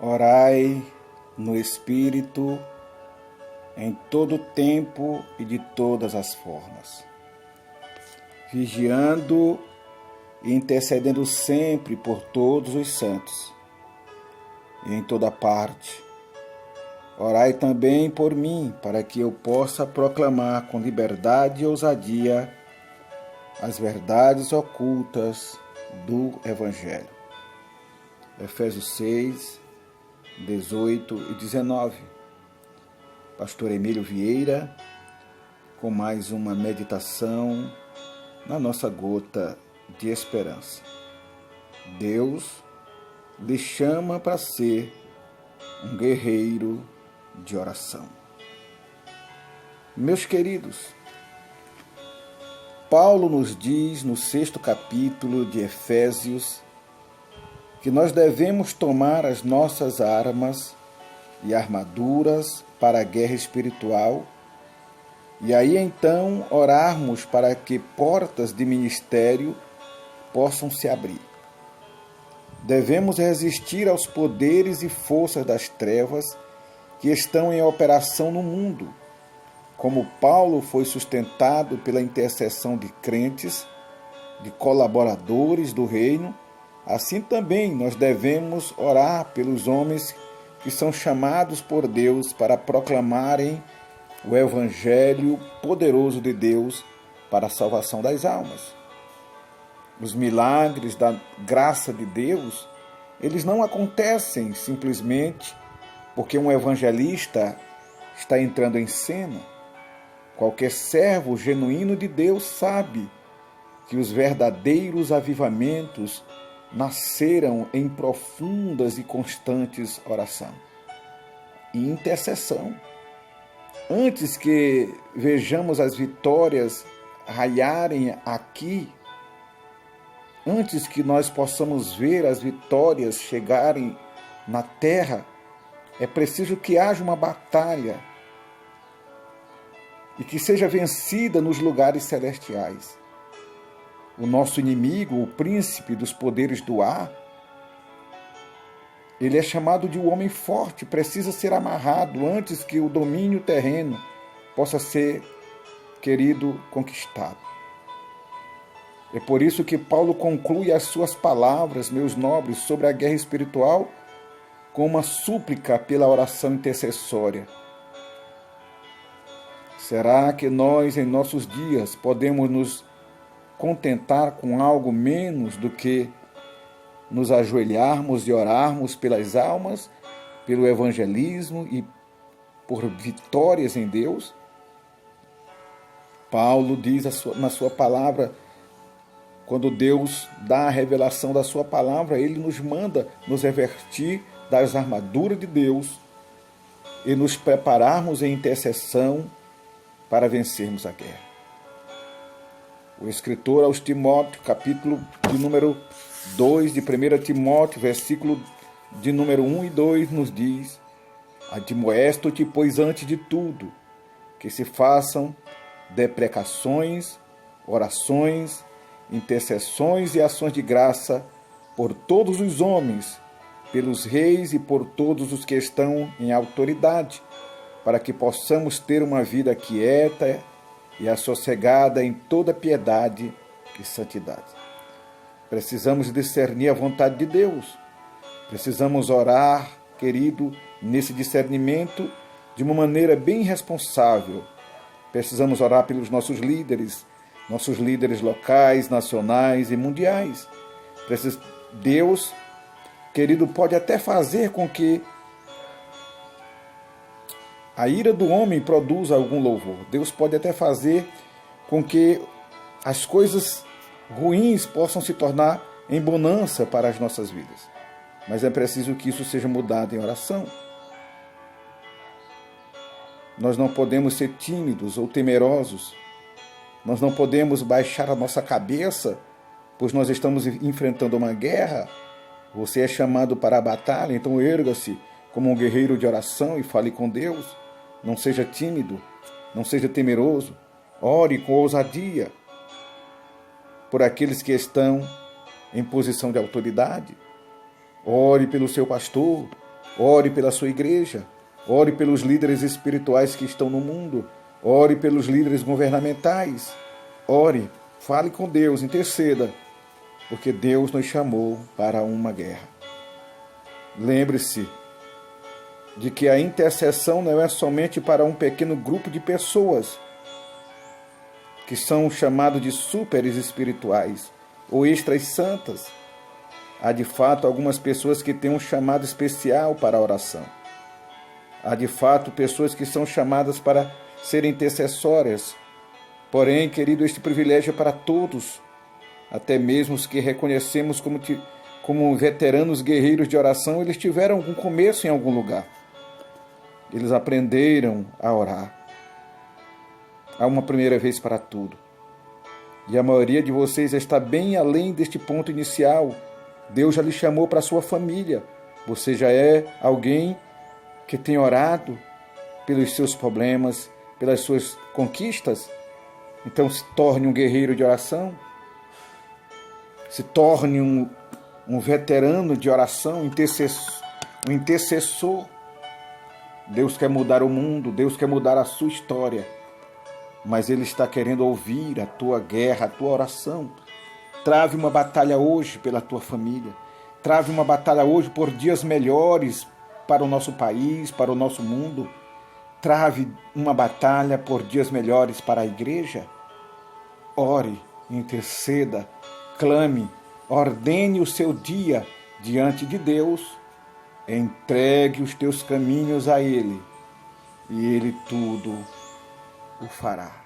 Orai no Espírito em todo tempo e de todas as formas, vigiando e intercedendo sempre por todos os santos e em toda parte. Orai também por mim, para que eu possa proclamar com liberdade e ousadia as verdades ocultas do Evangelho. Efésios 6, 18 e 19. Pastor Emílio Vieira, com mais uma meditação na nossa gota de esperança. Deus lhe chama para ser um guerreiro de oração. Meus queridos, Paulo nos diz no 6º capítulo de Efésios que nós devemos tomar as nossas armas e armaduras para a guerra espiritual e aí então orarmos para que portas de ministério possam se abrir. Devemos resistir aos poderes e forças das trevas que estão em operação no mundo. Como Paulo foi sustentado pela intercessão de crentes, de colaboradores do reino, assim também nós devemos orar pelos homens que são chamados por Deus para proclamarem o Evangelho poderoso de Deus para a salvação das almas. Os milagres da graça de Deus, eles não acontecem simplesmente porque um evangelista está entrando em cena. Qualquer servo genuíno de Deus sabe que os verdadeiros avivamentos nasceram em profundas e constantes oração e intercessão. Antes que vejamos as vitórias raiarem aqui, antes que nós possamos ver as vitórias chegarem na terra, é preciso que haja uma batalha e que seja vencida nos lugares celestiais. O nosso inimigo, o príncipe dos poderes do ar, ele é chamado de um homem forte, precisa ser amarrado antes que o domínio terreno possa ser, querido, conquistado. É por isso que Paulo conclui as suas palavras, meus nobres, sobre a guerra espiritual com uma súplica pela oração intercessória. Será que nós, em nossos dias, podemos nos contentar com algo menos do que nos ajoelharmos e orarmos pelas almas, pelo evangelismo e por vitórias em Deus? Paulo diz na sua palavra, quando Deus dá a revelação da sua palavra, ele nos manda nos revestir das armaduras de Deus e nos prepararmos em intercessão para vencermos a guerra. O escritor aos Timóteo, capítulo de número 2 de 1 Timóteo, versículo de número 1 e 2, nos diz: Admoesto-te, pois, antes de tudo, que se façam deprecações, orações, intercessões e ações de graça por todos os homens, pelos reis e por todos os que estão em autoridade, para que possamos ter uma vida quieta e assossegada em toda piedade e santidade. Precisamos discernir a vontade de Deus. Precisamos orar, querido, nesse discernimento de uma maneira bem responsável. Precisamos orar pelos nossos líderes locais, nacionais e mundiais. Deus, querido, pode até fazer com que a ira do homem produza algum louvor. Deus pode até fazer com que as coisas ruins possam se tornar em bonança para as nossas vidas. Mas é preciso que isso seja mudado em oração. Nós não podemos ser tímidos ou temerosos. Nós não podemos baixar a nossa cabeça, pois nós estamos enfrentando uma guerra. Você é chamado para a batalha, então erga-se como um guerreiro de oração e fale com Deus. Não seja tímido, não seja temeroso. Ore com ousadia por aqueles que estão em posição de autoridade. Ore pelo seu pastor, Ore pela sua igreja. Ore pelos líderes espirituais que estão no mundo. Ore pelos líderes governamentais. Ore, fale com Deus, interceda, porque Deus nos chamou para uma guerra. Lembre-se de que a intercessão não é somente para um pequeno grupo de pessoas que são chamados de súperes espirituais ou extras santas. Há de fato algumas pessoas que têm um chamado especial para a oração. Há de fato pessoas que são chamadas para serem intercessoras. Porém, querido, este privilégio é para todos, até mesmo os que reconhecemos como veteranos guerreiros de oração. Eles tiveram algum começo em algum lugar. Eles aprenderam a orar. Há uma primeira vez para tudo. E a maioria de vocês está bem além deste ponto inicial. Deus já lhe chamou para a sua família. Você já é alguém que tem orado pelos seus problemas, pelas suas conquistas. Então se torne um guerreiro de oração. Se torne um veterano de oração, um intercessor. Deus quer mudar o mundo, Deus quer mudar a sua história. Mas Ele está querendo ouvir a tua guerra, a tua oração. Trave uma batalha hoje pela tua família. Trave uma batalha hoje por dias melhores para o nosso país, para o nosso mundo. Trave uma batalha por dias melhores para a igreja. Ore, interceda, clame, ordene o seu dia diante de Deus. Entregue os teus caminhos a Ele e Ele tudo o fará.